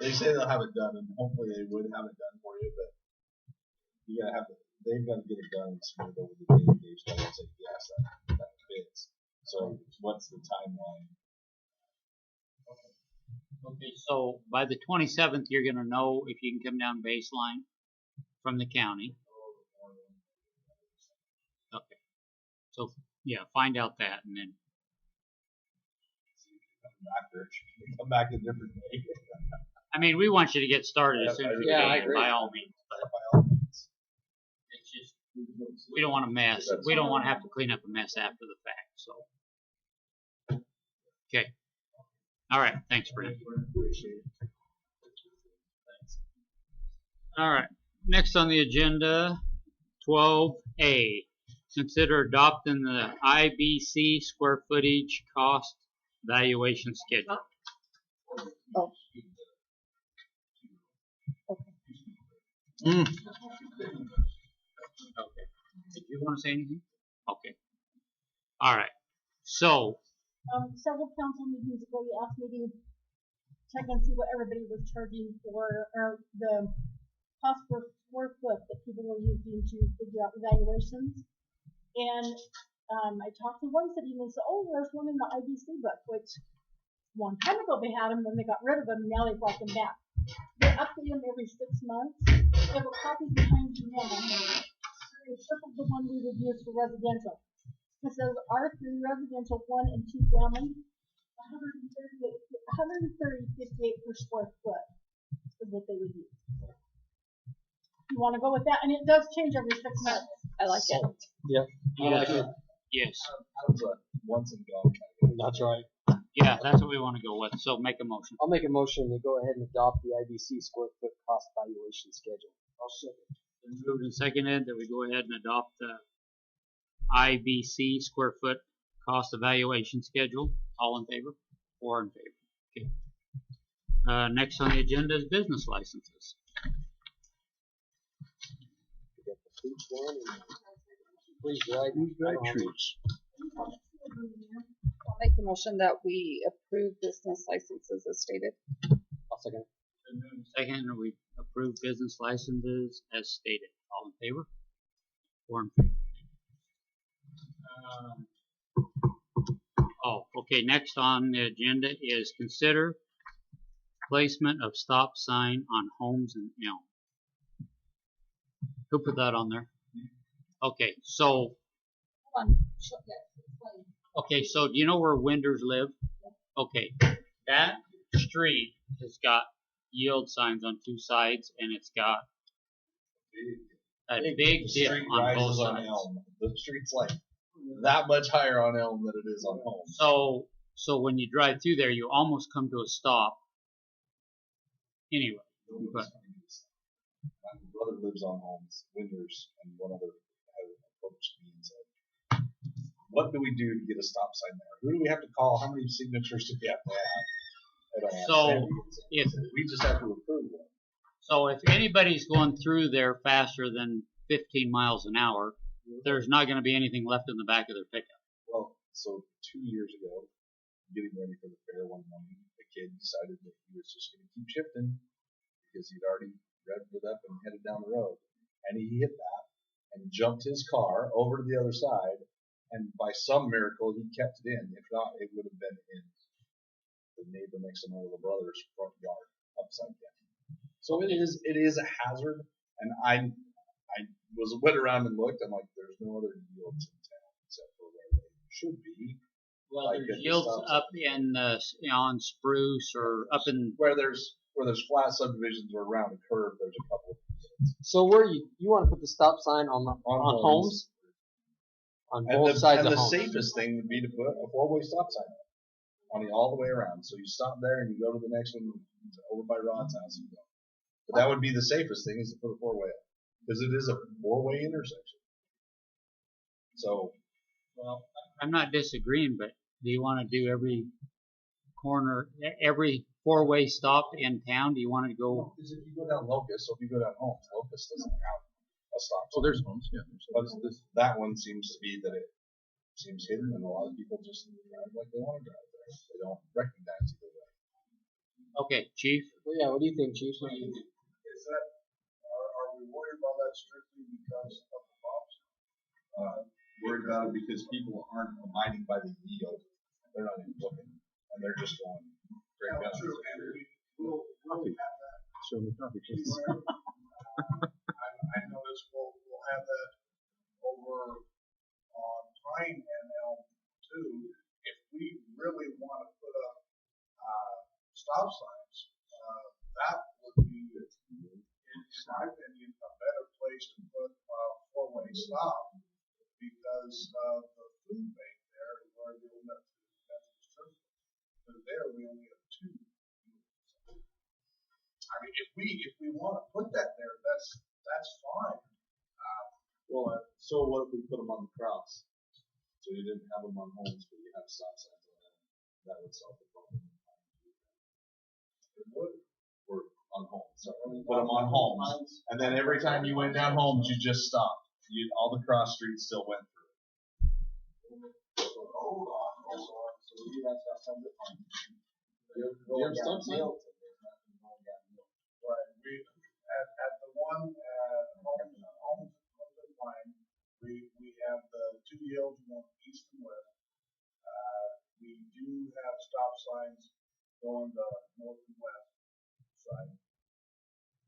They say they'll have it done, and hopefully they would have it done for you, but you gotta have it. They've got to get it done and submit it over the DOT so and say yes, that fits. So what's the timeline? Okay, so by the 27th, you're going to know if you can come down baseline from the county. Okay. So, yeah, find out that and then. Come back a different day. I mean, we want you to get started as soon as you can, by all means. But it's just, we don't want to mess. We don't want to have to clean up a mess after the fact, so. Okay. All right. Thanks, Brent. All right. Next on the agenda, 12A. Consider adopting the IBC square footage cost valuation schedule. Oh. Okay. Did you want to say anything? Okay. All right. So. Several council meetings ago, you asked me to check and see what everybody was charging for the cost per square foot that people were using to figure out evaluations. And I talked to one city and they said, oh, there's one in the IBC book, which one time ago they had them, then they got rid of them, now they brought them back. They update them every 6 months. They have a copy behind you now. It's triple the one we would use for residential. It says R3 residential 1 and 2 family, 130.58 per square foot is what they would use. You want to go with that? And it does change every 6 months. I like it. Yep. Yeah. Yes. Once and go. That's right. Yeah, that's what we want to go with. So make a motion. I'll make a motion to go ahead and adopt the IBC square foot cost valuation schedule. I'll second. Been moved and seconded that we go ahead and adopt the IBC square foot cost evaluation schedule. All in favor? 4 in favor. Okay. Next on the agenda is business licenses. Please drive trees. I'll make a motion that we approve business licenses as stated. I'll second. Been moved and seconded that we approve business licenses as stated. All in favor? 4 in favor. Okay. Next on the agenda is consider placement of stop sign on homes in Elm. Who put that on there? Okay, so. Okay, so do you know where Winders live? Okay, that street has got yield signs on 2 sides, and it's got a big dip on both sides. The street's like that much higher on Elm than it is on Home. So when you drive through there, you almost come to a stop. Anyway, but my brother lives on Holmes, Winders, and one other has approached me and said, what do we do to get a stop sign there? Who do we have to call? How many signatures do we have to have? So if we just have to approve one. So if anybody's going through there faster than 15 miles an hour, there's not going to be anything left in the back of their pickup. Well, so 2 years ago, getting ready for the fair one morning, the kid decided that he was just going to keep shifting because he'd already revved it up and headed down the road. And he hit that and jumped his car over to the other side, and by some miracle, he kept it in. If not, it would have been in the neighbor next to my little brother's front yard, upside down. So it is a hazard, and I went around and looked. I'm like, there's no other yields in town except for where they should be. Well, like there's yields up in on Spruce or up in where there's flat subdivisions or around a curve. There's a couple of yields. So where you want to put the stop sign on homes? On both sides of homes. And the safest thing would be to put a 4-way stop sign on it all the way around. So you stop there and you go to the next one over by Rod's house and go. But that would be the safest thing, is to put a 4-way up, because it is a 4-way intersection. So, well, I'm not disagreeing, but do you want to do every corner, every 4-way stop in town? Do you want to go? Because if you go down Locust, so if you go down Holmes, Locust doesn't have a stop sign. Oh, there's Holmes, yeah. But that one seems to be that it seems hidden, and a lot of people just drive like they want to drive there. They don't recognize either way. Okay, Chief. Well, yeah, what do you think, Chief? Is that, are we worried about that strictly because of the bumps? Worried about it because people aren't abiding by the yield. They're not even looking, and they're just going straight down. True, and we'll have that. Show me coffee, please. I noticed we'll have that over on Pine and Elm too. If we really want to put up stop signs, that would be, in my opinion, a better place to put a four-way stop because of the food bank there where the old Methodist church is. Because there we only have two. I mean, if we want to put that there, that's fine. So what if we put them on the cross? So you didn't have them on homes, but you have stop signs on them. That would solve the problem. It would. Or on homes. Sorry. Put them on homes, and then every time you went down homes, you just stopped. All the cross streets still went through. Hold on. So maybe that's not something fun. You have stop signs? Right. We at the one at Homes Line, we have the two yields going east and west. We do have stop signs going the north and west side.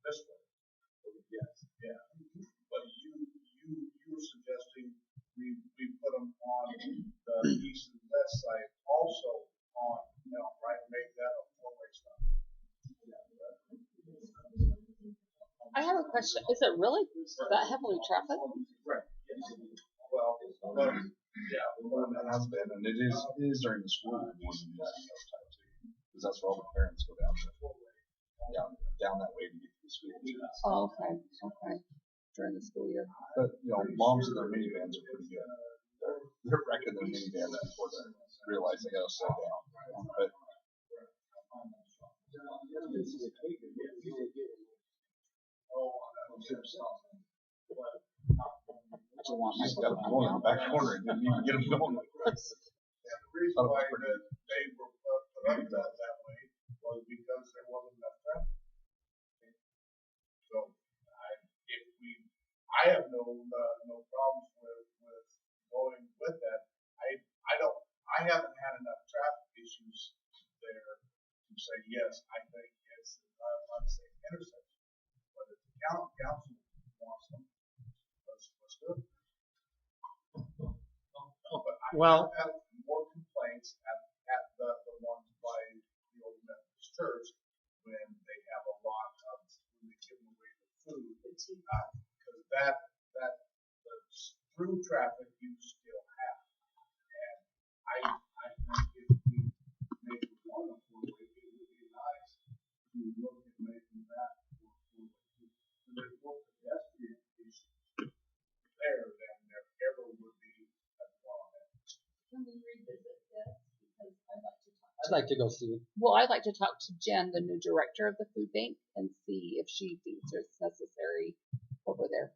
This way. Yes. Yeah. But you were suggesting we put them on the east and west side also on right? Make that a four-way stop. I have a question. Is it really that heavily trafficked? Right. Yes. Well, but, yeah. Well, it has been, and it is during the school year more than that time too, because that's where all the parents go down that way to get to the school. Oh, okay. During the school year. But moms in their minivans are pretty good. They're wrecking their minivan before they realize they gotta slow down. But I want my just got them going in the back corner and didn't even get them going. And the reason why that they were put up that way was because there wasn't enough traffic. So I have no problems with going with that. I haven't had enough traffic issues there to say yes. I think it's an unsafe intersection. But if the council wants them, let's do it. Well, I have more complaints at the ones by the old Methodist church when they have a lot of when they give away the food. Because that the through traffic you still have. And I think if we make one a four-way, it would be nice to look at making that four-way. So there's more pedestrian issues there than there ever would be at the one. Can we revisit this? Because I'd like to go see it. Well, I'd like to talk to Jen, the new director of the food bank, and see if she thinks it's necessary over there.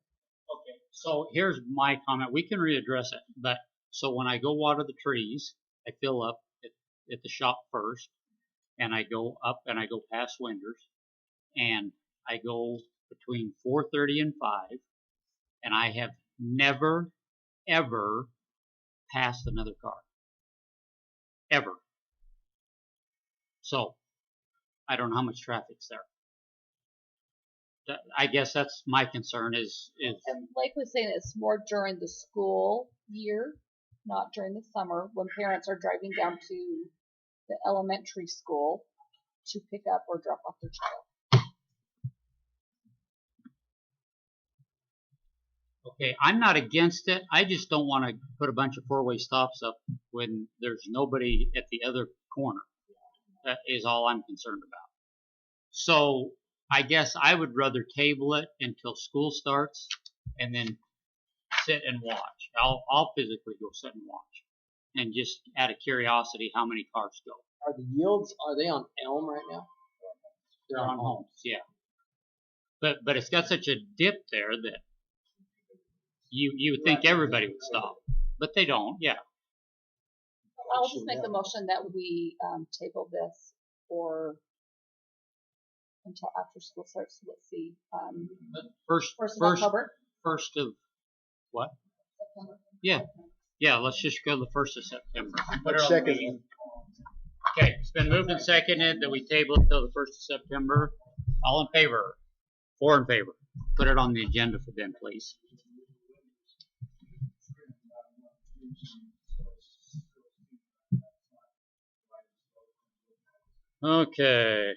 okay. So here's my comment. We can readdress it, but so when I go water the trees, I fill up at the shop first, and I go up and I go past Winders, and I go between 4:30 and 5, and I have never, ever passed another car. Ever. So, I don't know how much traffic's there. I guess that's my concern is And Blake was saying it's more during the school year, not during the summer, when parents are driving down to the elementary school to pick up or drop off their child. okay, I'm not against it. I just don't want to put a bunch of four-way stops up when there's nobody at the other corner. That is all I'm concerned about. So I guess I would rather table it until school starts and then sit and watch. I'll physically go sit and watch. And just out of curiosity, how many cars go. Are the yields, are they on Elm right now? They're on homes, yeah. But it's got such a dip there that you would think everybody would stop. But they don't, yeah. I'll just make the motion that we table this for until after school starts. So let's see. First First of October. First of what? September. Yeah. Let's just go to the 1st of September. Second. Okay, it's been moved and seconded that we table it till the 1st of September. All in favor? 4 in favor. Put it on the agenda for them, please. Okay.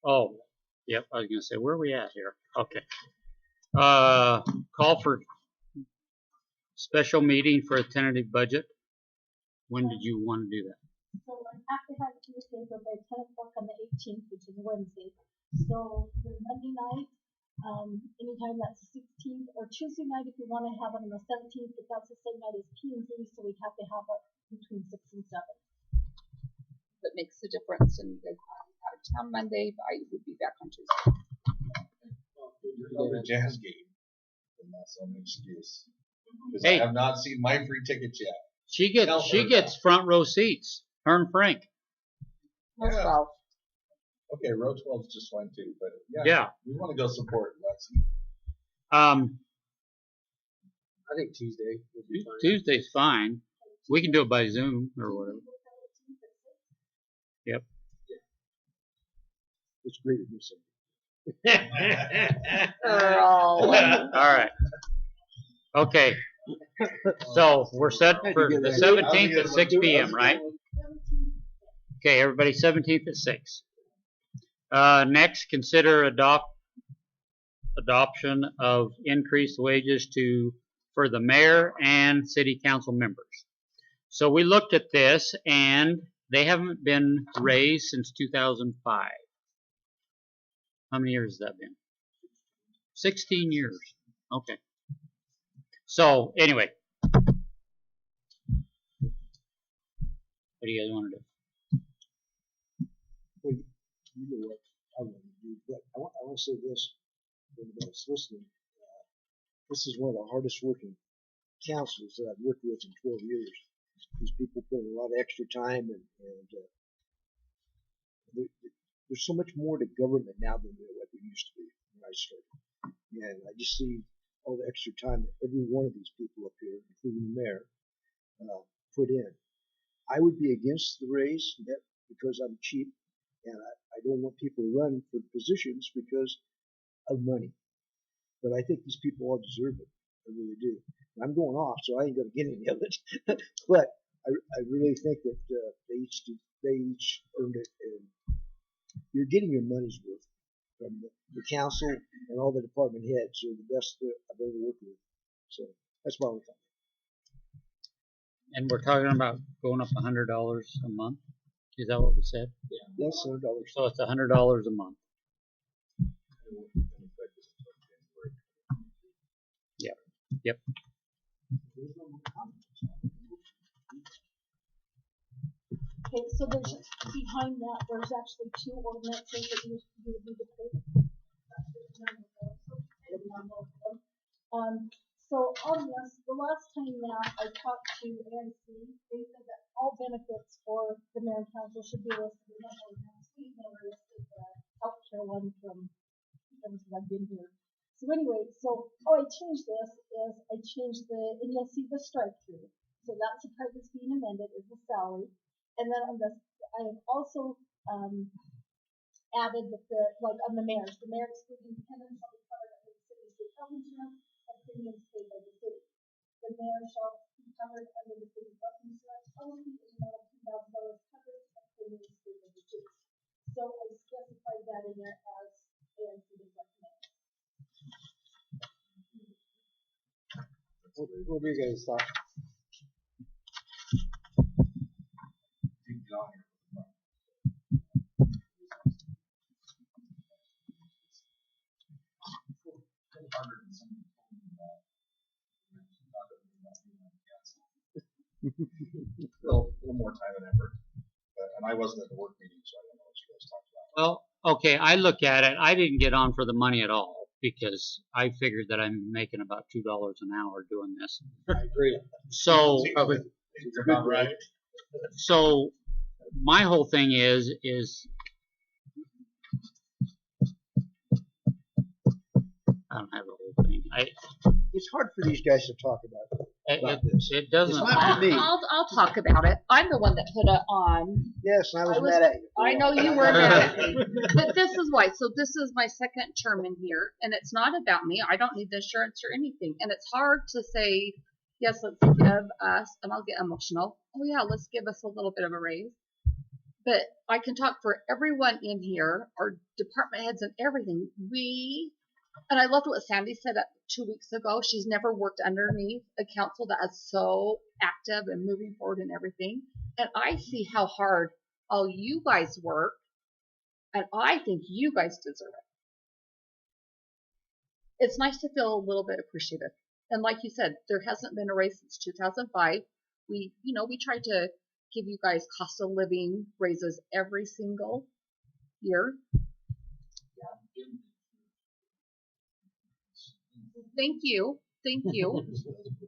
Oh, yep, I was going to say, where are we at here? Okay. Call for special meeting for a tentative budget. When did you want to do that? So I have to have it to the paper by 10 o'clock on the 18th, which is Wednesday. So either Monday night, anytime that's the 16th, or Tuesday night if you want to have it on the 17th, but that's the same night as P&Z, so we'd have to have it between 6 and 7. That makes a difference. And you guys are out of town Monday, but I would be back on Tuesday. Go to jazz game, and that's an excuse. Because Hey. I have not seen my free tickets yet. She gets front row seats. Her and Frank. Most Yeah. well. Okay, row 12 is just fine too, but Yeah. we want to go support Lexi. I think Tuesday would be fine. Tuesday's fine. We can do it by Zoom or whatever. Yep. It's great to do so. All right. Okay. So we're set for the 17th at 6 p.m., right? Okay, everybody, 17th at 6. Next, consider adoption of increased wages for the mayor and city council members. So we looked at this, and they haven't been raised since 2005. How many years has that been? 16 years. Okay. So anyway, what do you guys want to do? Well, you know what I want to do, but I want to say this for everybody's listening. This is one of the hardest working councils that I've worked with in 12 years. These people put in a lot of extra time, and there's so much more to government now than what there used to be when I started. And I just see all the extra time that every one of these people up here, including the mayor, put in. I would be against the raise because I'm cheap, and I don't want people to run for positions because of money. But I think these people all deserve it. I really do. And I'm going off, so I ain't going to get any of it. But I really think that they each earned it, and you're getting your money's worth from the council and all the department heads. They're the best that I've ever worked with. So that's why we're talking. And we're talking about going up $100 a month. Is that what we said? Yeah. That's $100. So it's $100 a month. Yep. Yep. Okay, so there's behind that, there's actually 2 ordinances that you would need to pay. So on this, the last time that I talked to ANC, they said that all benefits for the mayor and council should be listed in that ordinance. We never listed the healthcare one from ever since I've been here. So anyway, I changed this, and you'll see the strike through. So that's the part that's being amended is the salary. And then on this, I have also added that on the mayor's excluding dependents on the covered under the city's state health insurance and premiums paid by the city. The mayor shall be covered under the city's health insurance policy in the amount of $2,000 covered and premiums paid by the city. So I specified that in there as ANC would recommend. What do you guys thought? A little more time and effort, and I wasn't at the work meeting, so I don't know what you guys talked about. Well, okay, I look at it. I didn't get on for the money at all because I figured that I'm making about $2 an hour doing this. I agree. So, You're about right. So my whole thing is I don't have the whole thing. It's hard for these guys to talk about this. It doesn't. It's not for me. I'll talk about it. I'm the one that put it on. Yes, and I was mad at you. I know you were mad at me. But this is why. So this is my second term in here, and it's not about me. I don't need the insurance or anything. And it's hard to say, yes, let's give us, and I'll get emotional. Oh yeah, let's give us a little bit of a raise. But I can talk for everyone in here, our department heads and everything. And I loved what Sandy said 2 weeks ago. She's never worked underneath a council that is so active and moving forward and everything. And I see how hard all you guys work, and I think you guys deserve it. It's nice to feel a little bit appreciative. And like you said, there hasn't been a raise since 2005. We tried to give you guys cost of living raises every single year. Thank you.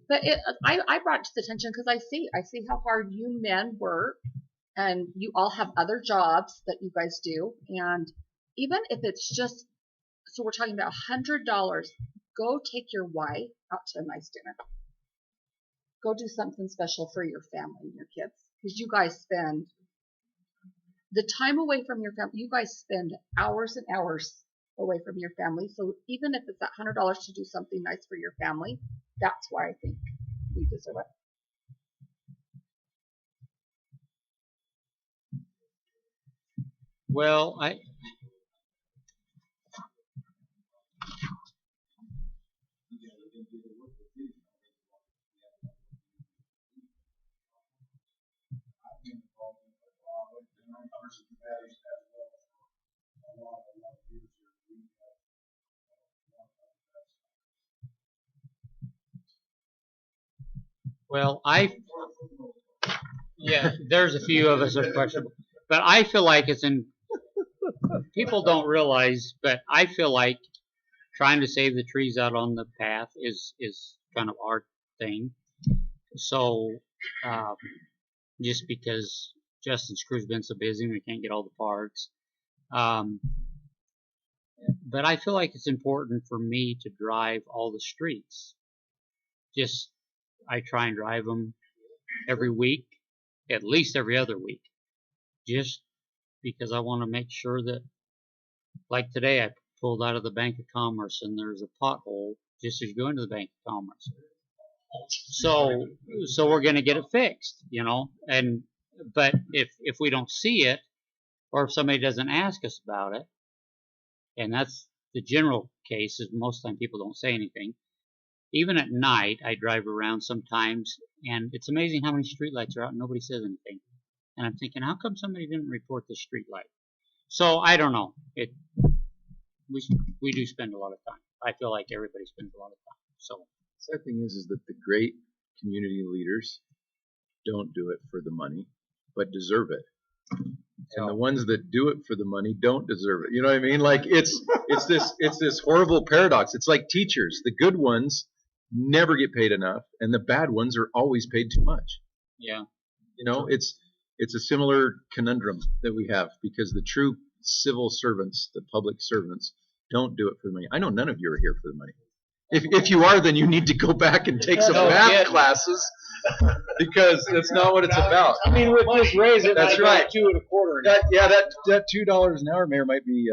But I brought it to the attention because I see how hard you men work, and you all have other jobs that you guys do. And even if it's just, so we're talking about $100, go take your wife out to a nice dinner. Go do something special for your family and your kids, because you guys spend the time away from your family. You guys spend hours and hours away from your family. So even if it's that $100 to do something nice for your family, that's why I think we deserve it. Well, yeah, there's a few of us that are questionable, but I feel like people don't realize, but I feel like trying to save the trees out on the path is kind of our thing. So, just because Justin's crew's been so busy and we can't get all the parts. But I feel like it's important for me to drive all the streets. I try and drive them every week, at least every other week, just because I want to make sure that, like today, I pulled out of the Bank of Commerce and there's a pothole just as you go into the Bank of Commerce. So we're going to get it fixed, but if we don't see it, or if somebody doesn't ask us about it, and that's the general case, is most of the time people don't say anything. Even at night, I drive around sometimes, and it's amazing how many streetlights are out and nobody says anything. And I'm thinking, how come somebody didn't report the streetlight? So I don't know. We do spend a lot of time. I feel like everybody spends a lot of time. So the sad thing is that the great community leaders don't do it for the money, but deserve it. And the ones that do it for the money don't deserve it. You know what I mean? Like it's this horrible paradox. It's like teachers. The good ones never get paid enough, and the bad ones are always paid too much. Yeah. It's a similar conundrum that we have, because the true civil servants, the public servants, don't do it for the money. I know none of you are here for the money. If you are, then you need to go back and take some math classes, because that's not what it's about. I mean, with this raise, that's right. 2.25. That $2 an hour, Mayor, might be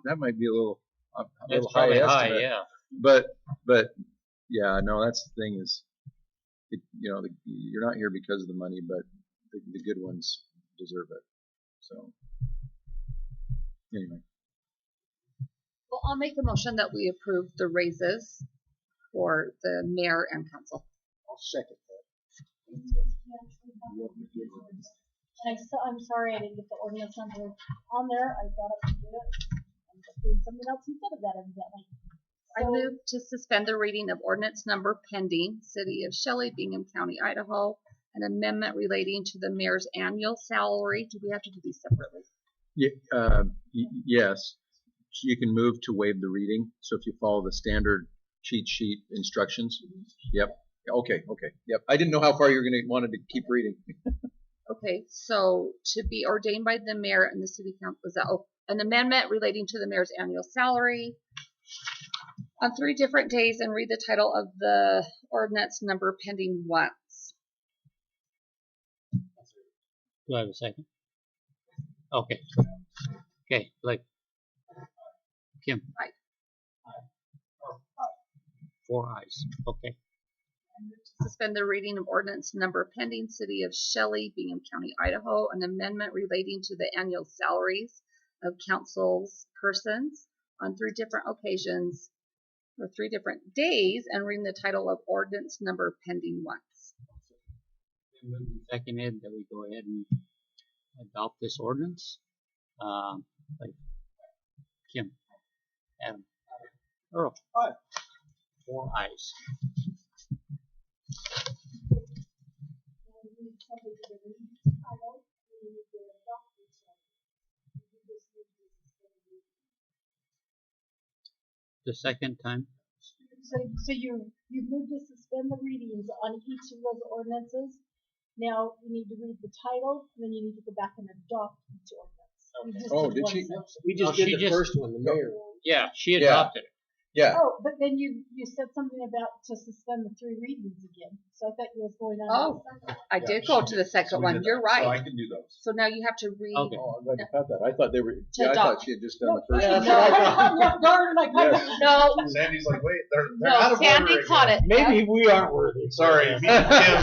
that might be a little high estimate. Yeah. But yeah, no, that's the thing is, you're not here because of the money, but the good ones deserve it. So anyway. Well, I'll make a motion that we approve the raises for the mayor and council. I'll second that. And I'm sorry I didn't get the ordinance number on there. I thought I could do it. I'm just doing something else instead of that evidently. I move to suspend the reading of ordinance number pending, City of Shelley, Bingham County, Idaho, an amendment relating to the mayor's annual salary. Do we have to do these separately? Yes. You can move to waive the reading. So if you follow the standard cheat sheet instructions. Yep. Okay. Yep. I didn't know how far you were wanted to keep reading. Okay, so to be ordained by the mayor and the city council, is that an amendment relating to the mayor's annual salary on 3 different days, and read the title of the ordinance number pending once. Do I have a second? Okay. Okay, Blake. Kim. Aye. 4 ayes. Okay. Suspend the reading of ordinance number pending City of Shelley, Bingham County, Idaho, an amendment relating to the annual salaries of council's persons on 3 different occasions or 3 different days, and reading the title of ordinance number pending once. Seconded that we go ahead and adopt this ordinance. Like Kim, Adam, Earl. Aye. 4 ayes. The second time. So you moved to suspend the readings on each of those ordinances. Now you need to read the title, and then you need to go back and adopt each ordinance. You just Oh, did did one she? section. We just did the first one, the mayor. Yeah, she Yeah. adopted it. Yeah. Oh, but then you said something about to suspend the 3 readings again. So I thought you was going on. Oh, I Yeah, did go she to the second So we one. did You're that. So I right. can do those. So now you have to read. Okay. Oh, I'm glad you caught that. I thought they were. To Yeah, I thought adopt. she had just done the first Yeah, one. that's what I thought. Darn, like, Yes. No, Sandy's like, wait, they're no, out of Sandy order caught again. it. Maybe we aren't worthy. Sorry, me and Kim.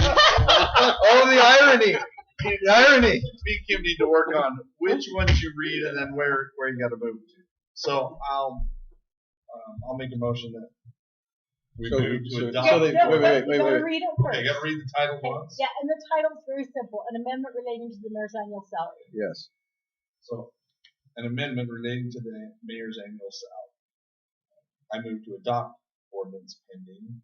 Oh, the irony! The irony! Me and Kim need to work on which ones you read and then where you got to move to. So I'll make a motion that we So- move to so- adopt. so they- No, wait, but wait, you gotta wait. read it Okay, first. you got to read the title And- once. Yeah, and the title's very simple, an amendment relating to the mayor's annual salary. Yes. So, an amendment relating to the mayor's annual salary. I move to adopt ordinance pending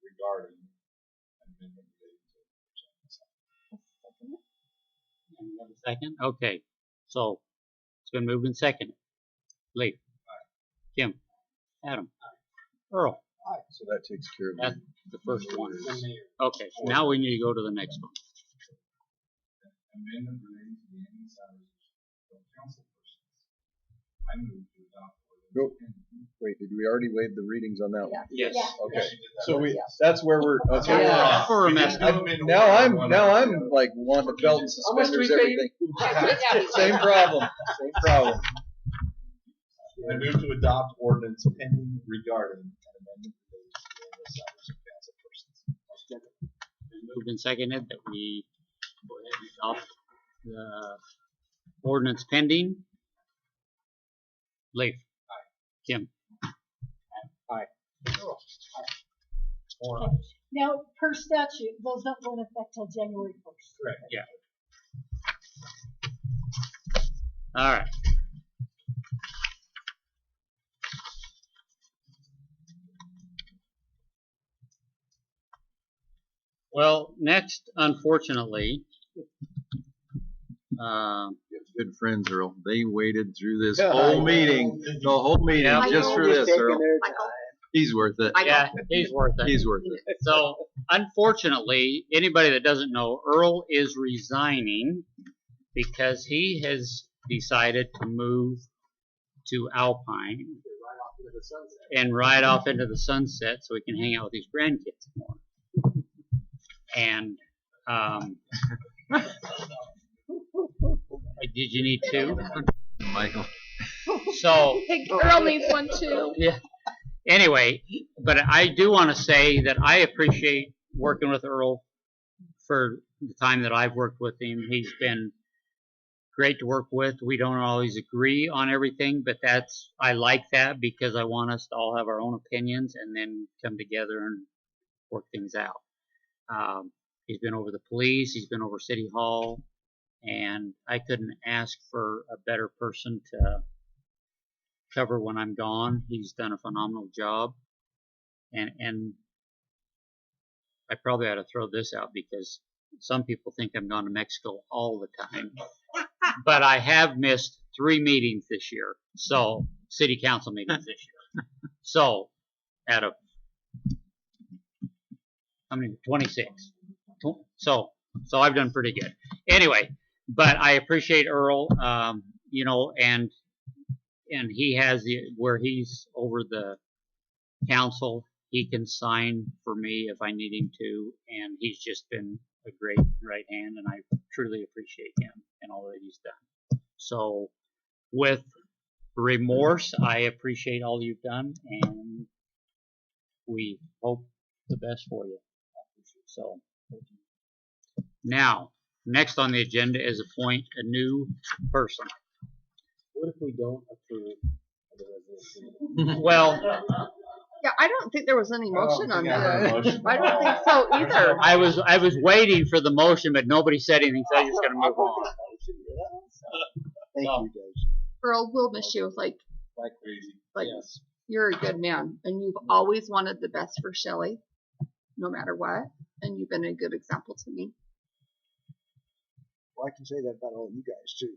regarding an amendment relating to the mayor's annual salary. Another second? Okay. So it's been moved and seconded. Lee. Kim. Adam. Earl. So that takes care of That's it. the first one. Okay. Now we need to go to the next one. Amendment relating to the annual salaries of council persons. I move to adopt Go. ordinance pending. Wait, did we already waive the readings on that one? Yes. Yeah. Okay. She did that So already. that's where we're, okay. Yeah. That's where we're We messing just up. do them in Now order, I'm, one now after I'm the other. like wanting to belt and How much suspenders we paid? everything. Yeah. Same problem, same problem. I move to adopt ordinance pending regarding an amendment relating to the annual salaries of council persons. Been moved and seconded that we go ahead and adopt the ordinance pending. Leif. Kim. Now, per statute, those don't go into effect till January 1st. Correct. Yeah. All right. Well, next, unfortunately, Good friends, Earl. They waited through this Yeah, whole I meeting, the whole meeting, Yeah. just for this, Earl. He's worth it. yeah, he's worth it. He's worth it. So, unfortunately, anybody that doesn't know, Earl is resigning because he has decided to move to Alpine and ride off into the sunset so he can hang out with his grandkids more. And, did you need 2? Michael. So, Hey, girl needs one too. yeah. Anyway, but I do want to say that I appreciate working with Earl for the time that I've worked with him. He's been great to work with. We don't always agree on everything, but I like that because I want us to all have our own opinions and then come together and work things out. He's been over the police, he's been over City Hall, and I couldn't ask for a better person to cover when I'm gone. He's done a phenomenal job, and I probably ought to throw this out because some people think I'm gone to Mexico all the time, but I have missed 3 meetings this year, so city council meetings this year. So out of how many? 26. So So I've done pretty good. Anyway, but I appreciate Earl, you know, and he has where he's over the council, he can sign for me if I need him to, and he's just been a great right hand, and I truly appreciate him and all that he's done. So with remorse, I appreciate all you've done, and we hope the best for you. So now, next on the agenda is appoint a new person. What if we don't approve of the resolution? Well, Yeah, I don't think there was any motion on that. I don't think so either. I was waiting for the motion, but nobody said anything, so I'm just gonna move on. Thank you, guys. Earl, we'll miss you. Like crazy. Yes. you're a good man, and you've always wanted the best for Shelley, no matter what, and you've been a good example to me. Well, I can say that about all you guys too.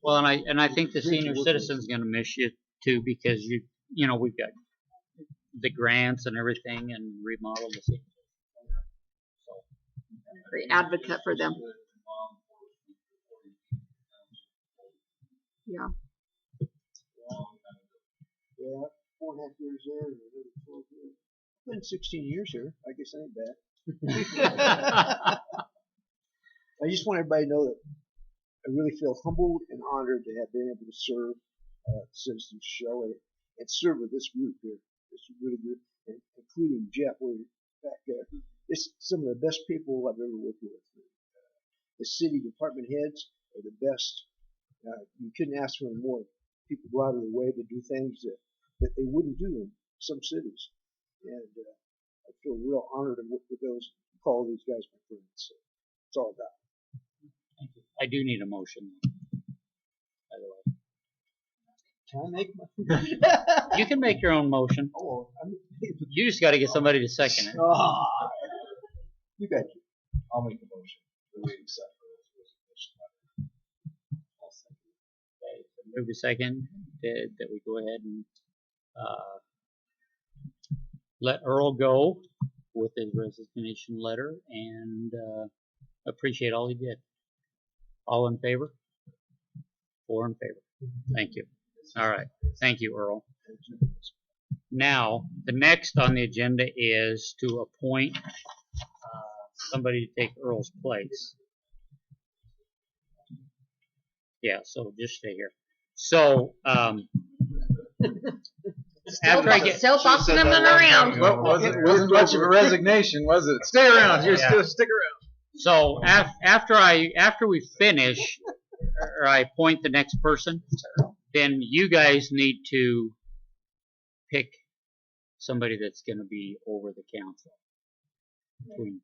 Well, and I think the senior citizen's gonna miss you too, because you know, we've got the grants and everything and remodel the city. Great advocate for them. Yeah. Yeah, 4.5 years there, and another 12 years. Been 16 years here. I guess I ain't bad. I just want everybody to know that I really feel humbled and honored to have been able to serve citizens Shelley and serve with this group here. This really good, and including Jeff, back there. This some of the best people I've ever worked with. The city department heads are the best. You couldn't ask for more. People go out of their way to do things that they wouldn't do in some cities, and I feel real honored to work with those. Call these guys my friends. So it's all about. Thank you. I do need a motion, by the way. Can I make my? You can make your own motion. Oh, You just got to get somebody to second it. You got you. I'll make the motion. We accept Move a second that we go ahead and let Earl go with his resignation letter, and appreciate all he did. All in favor? 4 in favor. Thank you. All right. Thank you, Earl. Now, the next on the agenda is to appoint somebody to take Earl's place. Yeah, so just stay here. So, after I get Still bossing them around. Wasn't much of a resignation, was it? Stay around. You're still stick around. So after we finish, or I appoint the next person, then you guys need to pick somebody that's going to be over the council. We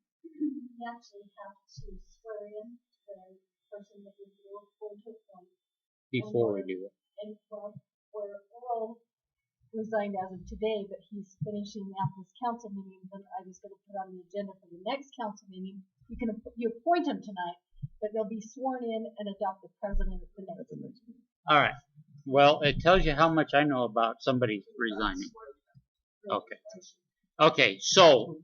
actually have to swear in the person that we will appoint to appoint. Before we do it. And well, where Earl resigned as of today, but he's finishing out this council meeting, then I was going to put on the agenda for the next council meeting. You appoint him tonight, but they'll be sworn in and adopt the president at the next meeting. All right. Well, it tells you how much I know about somebody resigning. Okay. Okay. So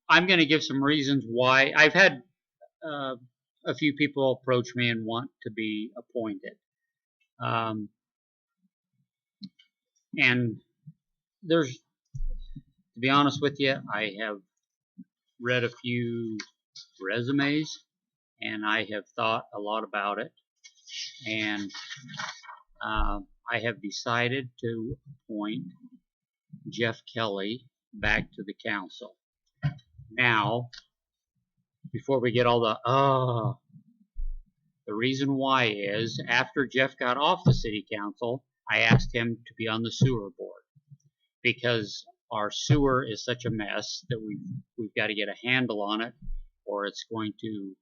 I'm going to give some reasons why. I've had a few people approach me and want to be appointed. And there's, to be honest with you, I have read a few resumes and I have thought a lot about it, and I have decided to appoint Jeff Kelly back to the council. Now, before we get all the reason why is, after Jeff got off the city council, I asked him to be on the sewer board, because our sewer is such a mess that we've got to get a handle on it, or it's going to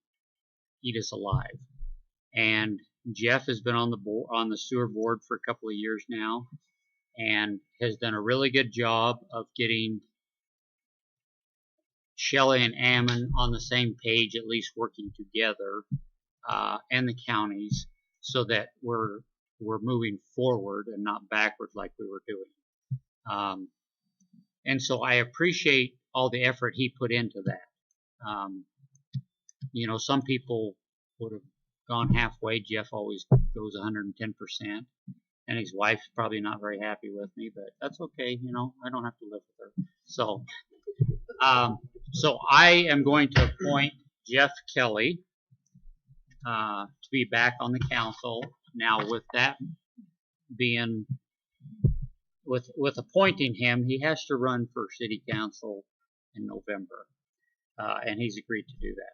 eat us alive. And Jeff has been on the sewer board for a couple of years now, and has done a really good job of getting Shelley and Ammon on the same page, at least working together, and the counties, so that we're moving forward and not backward like we were doing. And so I appreciate all the effort he put into that. You know, some people would have gone halfway. Jeff always goes 110%, and his wife's probably not very happy with me, but that's okay. You know, I don't have to live with her. So, so I am going to appoint Jeff Kelly to be back on the council. Now, with that being, with appointing him, he has to run for city council in November, and he's agreed to do that.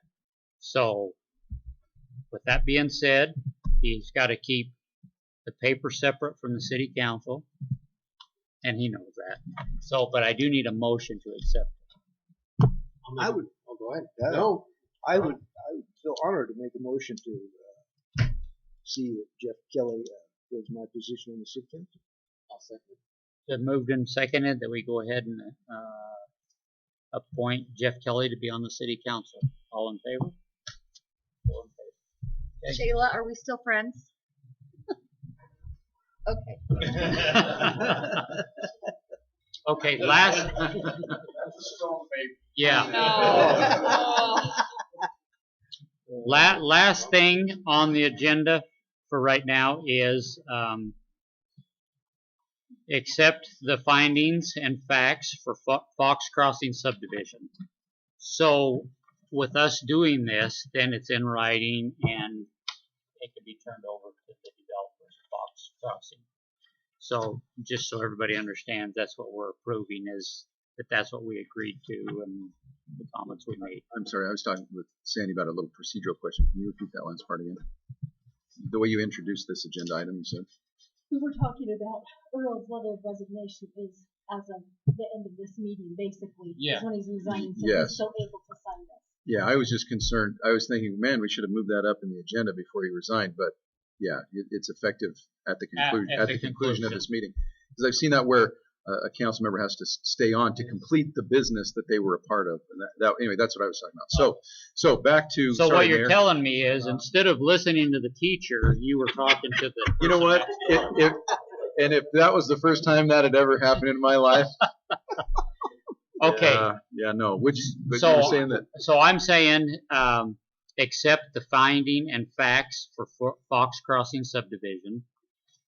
So, with that being said, he's got to keep the paper separate from the city council, and he knows that. So, but I do need a motion to accept it. I would. Oh, go ahead. No, I would feel honored to make a motion to see that Jeff Kelly fills my position in the city council. I'll second. It's moved and seconded that we go ahead and appoint Jeff Kelly to be on the city council. All in favor? All in favor. Okay. Shayla, are we still friends? Okay. Okay, last. That's a strong faith. Yeah. No. Last thing on the agenda for right now is accept the findings and facts for Fox Crossing subdivision. So with us doing this, then it's in writing and it can be turned over to the developers of Fox Crossing. So just so everybody understands, that's what we're approving, is that that's what we agreed to and the comments we made. I'm sorry, I was talking with Sandy about a little procedural question. Can you repeat that last part again? The way you introduced this agenda item, you said? We were talking about Earl's letter of resignation is as of the end of this meeting, basically. Yeah. Is when he's resigning, so Yes. he's still able to sign this. Yeah, I was just concerned. I was thinking, man, we should have moved that up in the agenda before he resigned. But yeah, it's effective at the conclusion At the conclusion of conclusion. this meeting. Because I've seen that where a council member has to stay on to complete the business that they were a part of. And anyway, that's what I was talking about. So back to So sorry, what you're Mayor. telling me is, instead of listening to the teacher, you were talking to the. You know what? If that was the first time that had ever happened in my life. Okay. Yeah, no. But So- you were saying that. So I'm saying accept the finding and facts for Fox Crossing subdivision,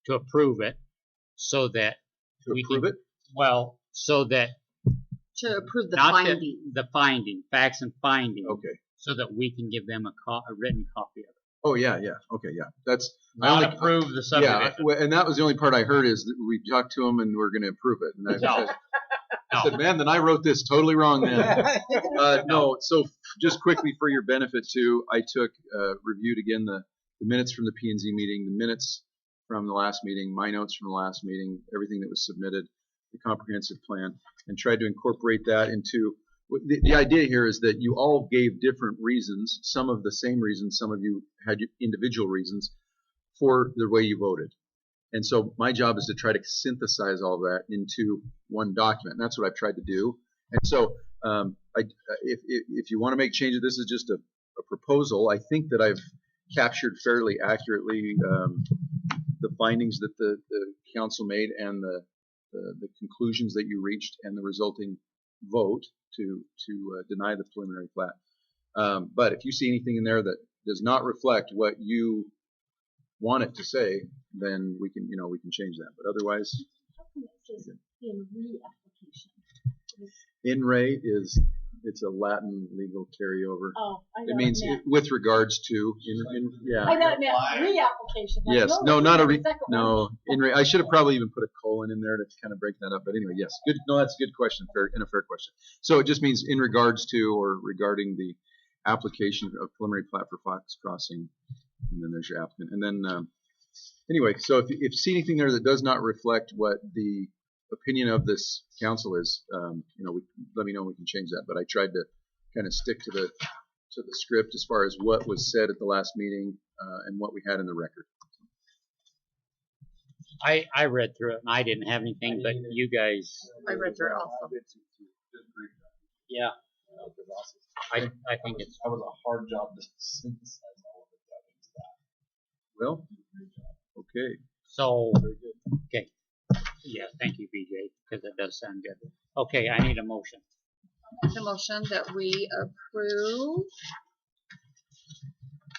to approve it, so that To we approve can, it? well, so that To approve the not finding. the finding, facts and finding, Okay. so that we can give them a written copy of it. Oh, yeah. Okay, yeah. That's. I Not only- approve the subdivision. Yeah, and that was the only part I heard is that we talked to him and we're going to approve it. And I said, man, then I wrote this totally wrong then. No, so just quickly for your benefit too, I reviewed again the minutes from the P&Z meeting, the minutes from the last meeting, my notes from the last meeting, everything that was submitted, the comprehensive plan, and tried to incorporate that into. The idea here is that you all gave different reasons, some of the same reasons, some of you had individual reasons for the way you voted. And so my job is to try to synthesize all that into one document. And that's what I've tried to do. And so if you want to make changes, this is just a proposal. I think that I've captured fairly accurately the findings that the council made and the conclusions that you reached and the resulting vote to deny the preliminary plat. But if you see anything in there that does not reflect what you want it to say, then we can change that. But otherwise, How come it says in re-application? in re it's a Latin legal carryover. Oh, I know. It means meant. with regards to yeah. I know it meant re-application. Like, Yes. no, No, not a the second one. no. In re I should have probably even put a colon in there to kind of break that up. But anyway, yes. Good. No, that's a good question. Fair question. So it just means in regards to or regarding the application of preliminary plat for Fox Crossing, and then there's your applicant. And then anyway, so if you see anything there that does not reflect what the opinion of this council is, let me know. We can change that. But I tried to kind of stick to the script as far as what was said at the last meeting and what we had in the record. I read through it and I didn't have anything, but you guys. I read through it also. Yeah. I think it's. That was a hard job to synthesize all of it into that. Well, okay. So, okay. Yeah, thank you, BJ, because it does sound good. Okay, I need a motion. Make a motion that we approve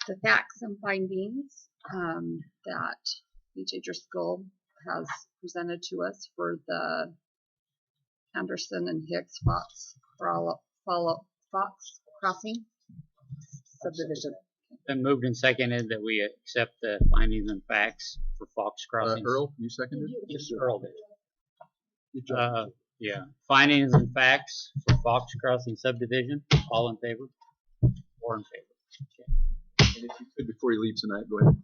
the facts and findings that BJ Driscoll has presented to us for the Anderson and Hicks Fox Crossing subdivision. Been moved and seconded that we accept the findings and facts for Fox Crossing. Earl, you seconded? Yes, Earl did. Yeah. Findings and facts for Fox Crossing subdivision. All in favor? 4 in favor. Okay. And if you could, before you leave tonight, go ahead.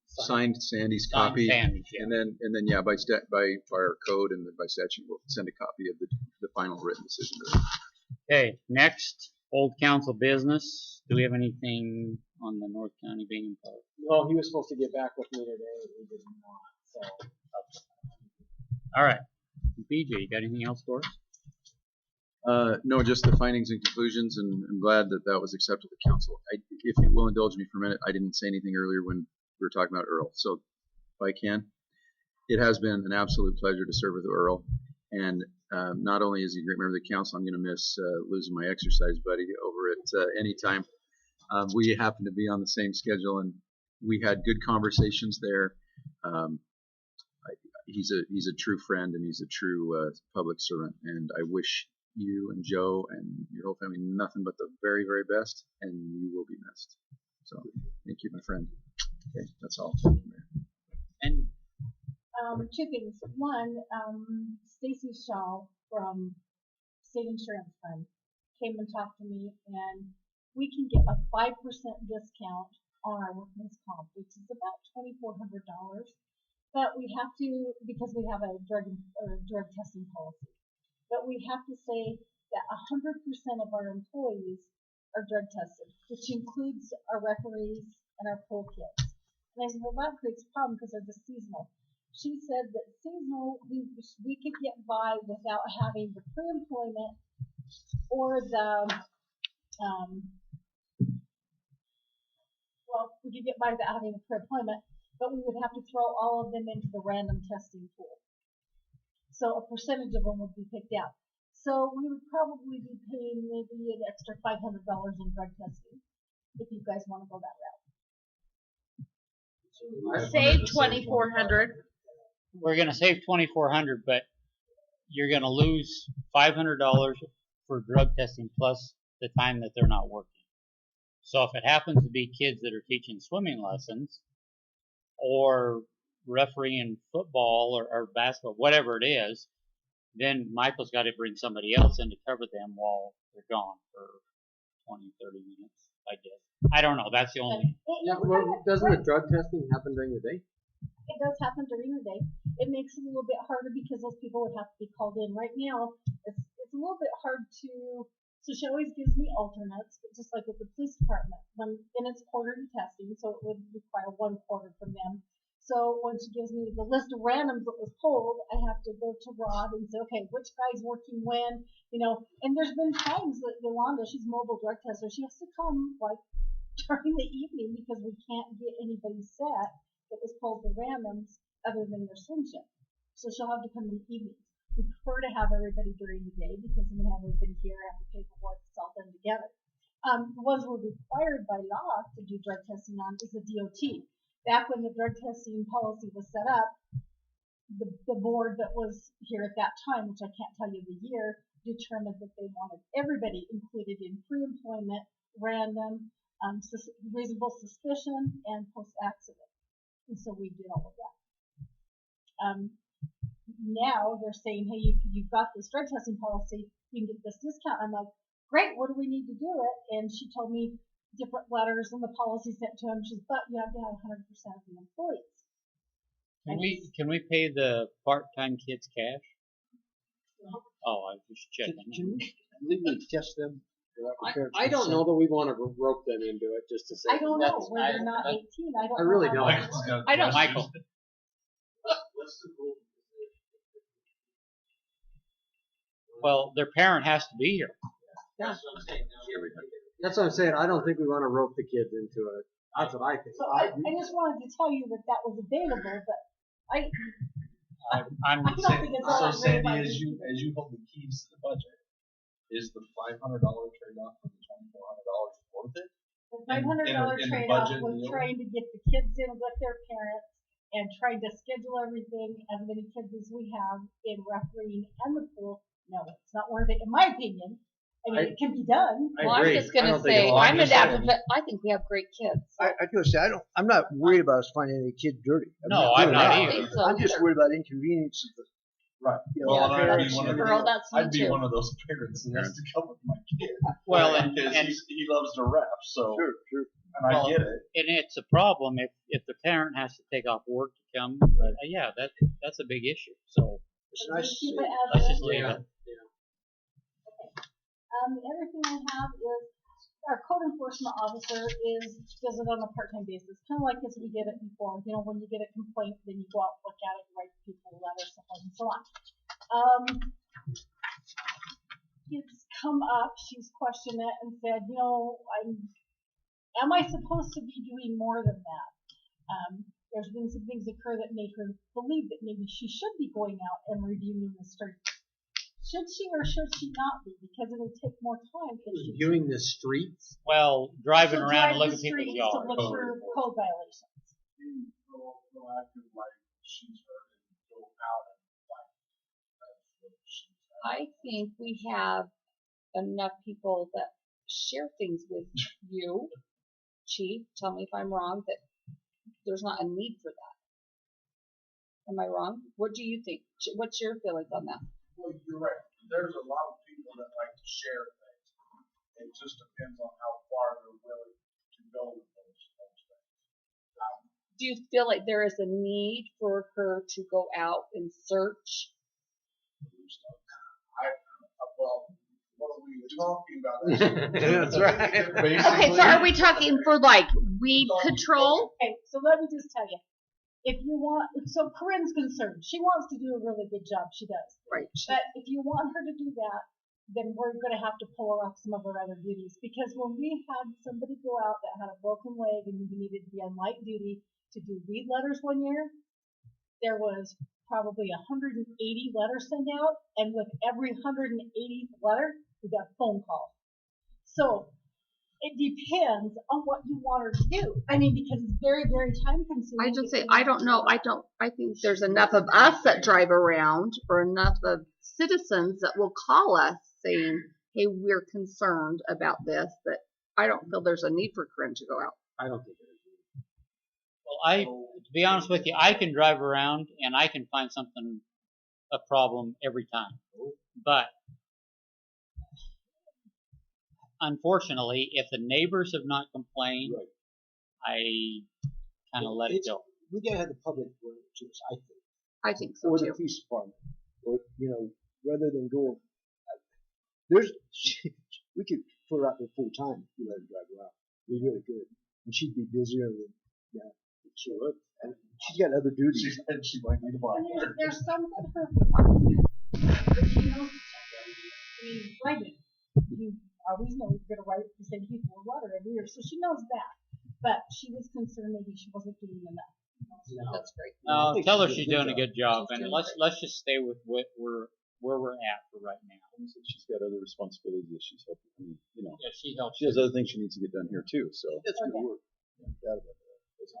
Signed Sandy's copy, Sandy's, yeah. and then yeah, by our code and by statute, we'll send a copy of the final written decision. Okay, next, old council business. Do we have anything on the North County Bingham Park? No, he was supposed to get back with me today. We did not. So. All right. BJ, you got anything else for us? No, just the findings and conclusions, and I'm glad that was accepted to the council. If you will indulge me for a minute, I didn't say anything earlier when we were talking about Earl. So, if I can, it has been an absolute pleasure to serve with Earl. And not only is he a great member of the council, I'm going to miss losing my exercise buddy over at any time. We happen to be on the same schedule, and we had good conversations there. He's a true friend, and he's a true public servant. And I wish you and Joe and your whole family nothing but the very, very best, and you will be missed. So, thank you, my friend. Okay, that's all. Thank you, Mayor. And two things. One, Stacy Shaw from State Insurance Fund came and talked to me, and we can get a 5% discount on our workman's comp, which is about $2,400. But we have to, because we have a drug testing policy, but we have to say that 100% of our employees are drug tested, which includes our referees and our pool kids. And I said, well, that creates a problem because they're just seasonal. She said that seasonal, we could get by without having the pre-employment or the, we could get by without having the pre-employment, but we would have to throw all of them into the random testing pool. So a percentage of them would be picked out. So we would probably be paying maybe an extra $500 in drug testing if you guys want to go that route. Save $2,400. we're going to save $2,400, but you're going to lose $500 for drug testing plus the time that they're not working. So if it happens to be kids that are teaching swimming lessons or refereeing football or basketball, whatever it is, then Michael's got to bring somebody else in to cover them while they're gone for 20, 30 minutes, I guess. I don't know. That's the only. Yeah, well, doesn't the drug testing happen during the day? It does happen during the day. It makes it a little bit harder because those people would have to be called in. Right now, it's a little bit hard to. So she always gives me alternates, but just like with the police department, and it's quarterly testing, so it would require 1 quarter from them. So when she gives me the list of randoms that was pulled, I have to go to Rod and say, okay, which guy's working when, and there's been times that Yolanda, she's a mobile drug tester, she has to come like during the evening because we can't get anybody set that was pulled the randoms other than their swim shift. So she'll have to come in the evenings. We prefer to have everybody during the day because then we have everybody here, have the paperwork, it's all done together. The ones we're required by law to do drug testing on is the DOT. Back when the drug testing policy was set up, the board that was here at that time, which I can't tell you the year, determined that they wanted everybody included in pre-employment, random, reasonable suspicion, and post-accident. And so we did all of that. Now they're saying, hey, you've got this drug testing policy, you can get this discount. I'm like, great, what do we need to do it? And she told me different letters and the policy sent to him. She says, but you have to have 100% of the employees. Can we pay the part-time kids cash? No. Oh, I was just checking. Can we legally test them? I don't know that we want to rope them into it just to say. I don't know. When they're not 18, I don't know. I really don't. I don't. Michael. Well, their parent has to be here. Yeah. That's what I'm saying. I don't think we want to rope the kids into it. That's what I think. So I just wanted to tell you that was available, but I don't think it's all So that great Sandy, by as you hold the keys to the budget, is the $500 trade-off for the $2,400 worth it? The $500 in the trade-off budget was deal? trying to get the kids in with their parents and trying to schedule everything, as many kids as we have in refereeing and the pool. No, it's not worth it, in my opinion. I mean, it can be done. I Well, I'm agree. just gonna don't think say, it'll- I'm an just saying. advocate. I think we have great kids. I feel say I'm not worried about us finding any kid dirty. No, I'm doing not that. I think so I'm just either. worried about inconvenience of the Right. you Yeah, know, I'd parents be one of and the, Girl, that's me I'd be too. one of those parents that has to come with my kid. Well, and because he loves to rap, so Sure, sure. and I Well, get it. and it's a problem if the parent has to take off work to come. Yeah, that's a big issue. So It's nice to Keep see. it as let's is. just leave it. The other thing I have is our code enforcement officer does it on a part-time basis, kind of like as we did it before. You know, when you get a complaint, then you go out, look at it, write people letters, stuff like and so on. It's come up. She's questioned it and said, you know, am I supposed to be doing more than that? There's been some things occur that made her believe that maybe she should be going out and reviewing the streets. Should she or should she not be? Because it would take more time if she Viewing the streets. Well, driving to around and drive look the at people's streets to yards. look for code violations. Being proactive, like she's heard and go out and find. That's what she's I think we have enough people that share things with you, Chief. Tell me if I'm wrong, that there's not a need for that. Am I wrong? What do you think? What's your feelings on that? Well, you're right. There's a lot of people that like to share things. It just depends on how far they're willing to go with those things. Do you feel like there is a need for her to go out and search? Well, what are we talking about? That's right. Okay, so are we talking for like weed control? Okay, so let me just tell you. If you want, so Corinne's concerned. She wants to do a really good job. She does. Right. But if you want her to do that, then we're going to have to pull her off some of her other duties. Because when we had somebody go out that had a broken leg and he needed to be on light duty to do weed letters one year, there was probably 180 letters sent out. And with every 180th letter, we got a phone call. So it depends on what you want her to do. I mean, because it's very, very time consuming. I just say, I don't know. I think there's enough of us that drive around or enough of citizens that will call us saying, hey, we're concerned about this, that I don't feel there's a need for Corinne to go out. I don't think it is. Well, to be honest with you, I can drive around and I can find something, a problem every time. But unfortunately, if the neighbors have not complained, I kind of let it go. We gotta have the public bring it to us, I think, I think so or too. the police department, or rather than going. There's, we could put her out there full time if we let her drive around. We really could, and she'd be busier than she would. And she's got other duties. She said she might need a block. And there's some that her you know, I mean, writing. You always know you're going to write the same people a letter every year, so she knows that. But she was concerned maybe she wasn't doing enough. That's great. No, think tell her she's she's doing doing a a good job, She's and doing let's just stay with where we're at for right now. She's got other responsibilities that she's helping. Yeah, she helps. She has other things she needs to get done here too. So That's good Okay. work. No doubt about that.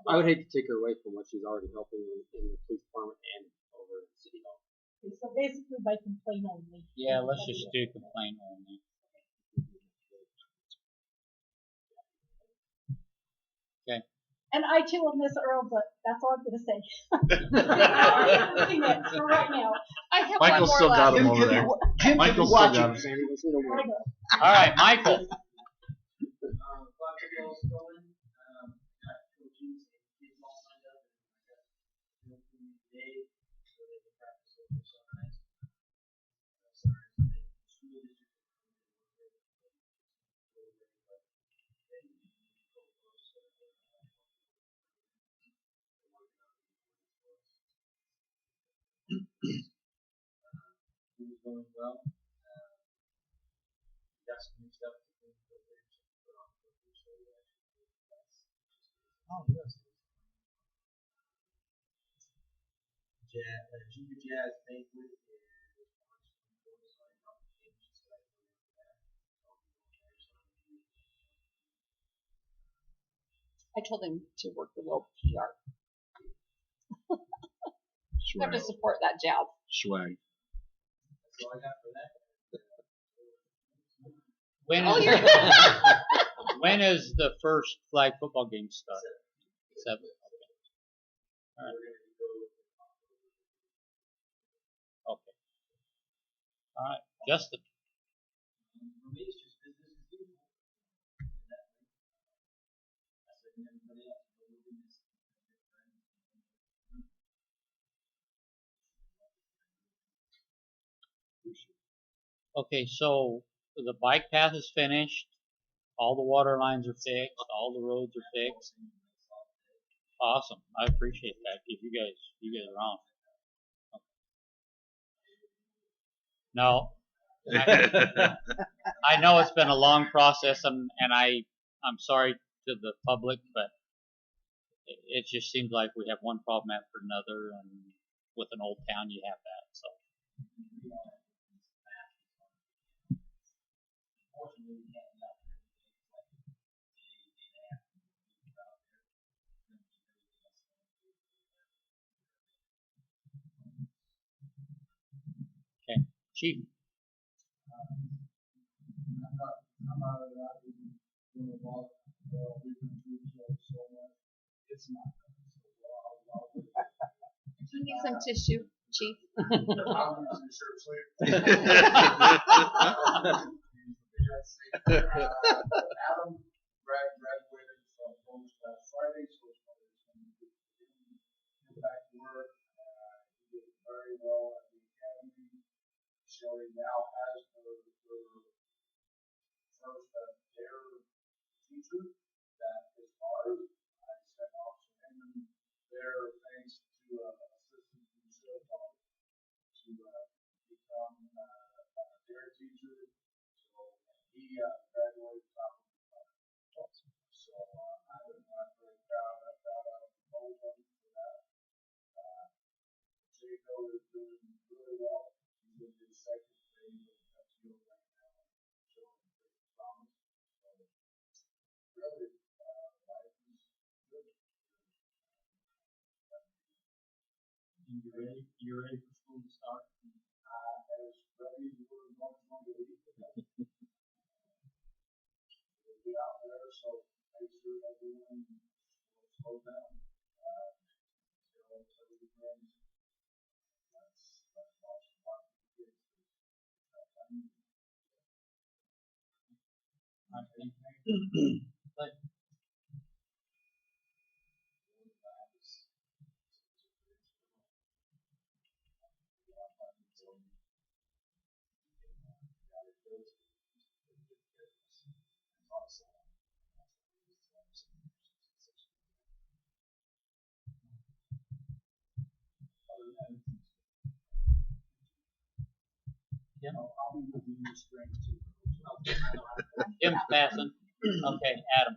I would hate to take her away from what she's already helping in the police department and over at City Hall. Okay, so basically by complaint only. Yeah, let's just do complaint only. Okay. And I too will miss Earl, but that's all I'm going to say. For right now. I have Michael's one still more got left. him over there. Michael's still got him. Sandy. Don't say no more. I know. All right, Michael. Going well. Got some new stuff to do for the put on for the show. Oh, yes. Junior Jazz Banquet is March 24th, so I helped change the site. I told him to work the little PR. You have to support that job. Swag. When Oh, is, you're- when is the first flag football game start? 7. Okay. All right. Okay. All right. Justin. For me, it's just business as usual. That's like everybody else. We're doing this. Okay, so the bike path is finished. All the water lines are fixed. All the roads are fixed. Awesome. I appreciate that. If you guys are on. Okay. Now, I know it's been a long process, and I'm sorry to the public, but it just seems like we have one problem after another, and with an old town, you have that. So. Unfortunately, we can't do that. Okay, Chief. I'm out of that. We've been doing a lot. We've been through so much. It's not done. So You need some tissue, Chief. I'm using shirt sleeve. Adam graduated from Holmes last Friday, so it's going to get back to work. He did very well at the academy. Shelley now has her first their teacher that is ours. I sent Officer Hinman there thanks to assistant Michelle to become their teacher. So he graduated top of the class. So I'm very proud of both of them for that. Jaco is doing really well. He's in his second phase of FTO right now, showing great promise. So really, life is good. And you're ready for school to start? As ready as we're going to be. We'll be out there, so make sure everyone slows down. Until everything ends. Let's watch the kids. I think. But yeah. I'll be with you in the spring too. Jim's passing. Okay, Adam.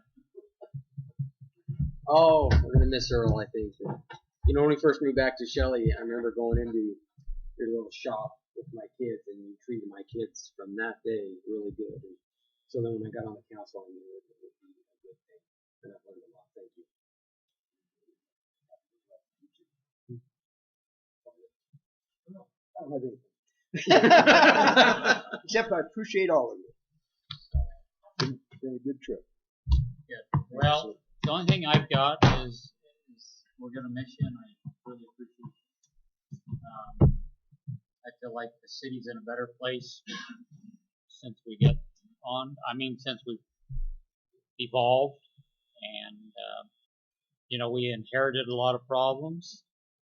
Oh, we're gonna miss Earl, I think. You know, when we first moved back to Shelley, I remember going into your little shop with my kids, and you treated my kids from that day really good. And so then when I got on the council, I knew it would be a good thing, and I've learned a lot. Thank you. I don't have anything. Except I appreciate all of you. It's been a good trip. Good. Well, the only thing I've got is we're gonna miss you, and I really appreciate it. I feel like the city's in a better place since we get on. I mean, since we've evolved, and you know, we inherited a lot of problems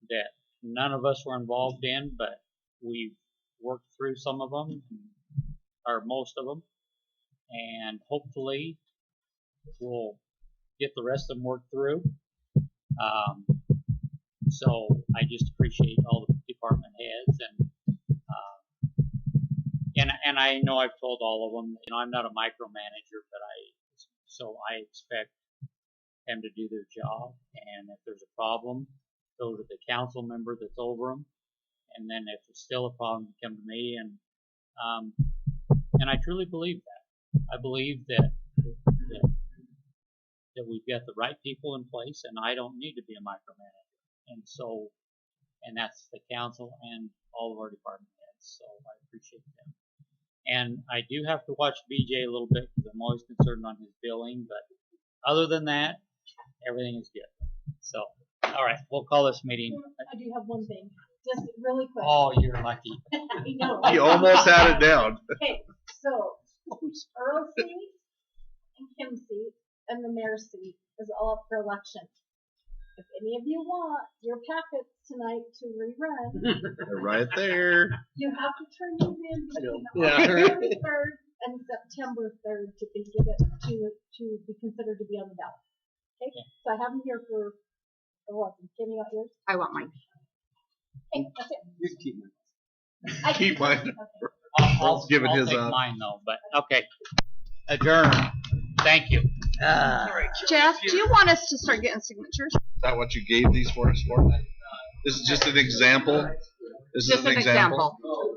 that none of us were involved in, but we've worked through some of them, or most of them, and hopefully we'll get the rest of them worked through. So I just appreciate all the department heads, and I know I've told all of them, you know, I'm not a micromanager, but I expect them to do their job, and if there's a problem, go to the council member that's over them, and then if it's still a problem, come to me, and I truly believe that. I believe that we we've got the right people in place, and I don't need to be a micromanager. And so, and that's the council and all of our department heads. So I appreciate them. And I do have to watch BJ a little bit because I'm always concerned on his billing. But other than that, everything is good. So, all right, we'll call this meeting. I do have one thing, just really quick. Oh, you're lucky. I know. He almost had it down. Okay, so Earl's seat and Kim's seat and the mayor's seat is all up for election. If any of you want your packets tonight to rerun, They're right there. you have to turn these in between Yeah. October 3rd and September 3rd to be to be considered to be on the ballot. Okay, so I have them here for what? Kim, you got yours? I want mine. Okay, that's it. You can keep mine. I Keep mine. Okay. I'll giving his take up. mine though. But okay, adjourn. Thank you. Jeff, do you want us to start getting signatures? Is that what you gave these for us for? This is just an example. This Just is an an example. example.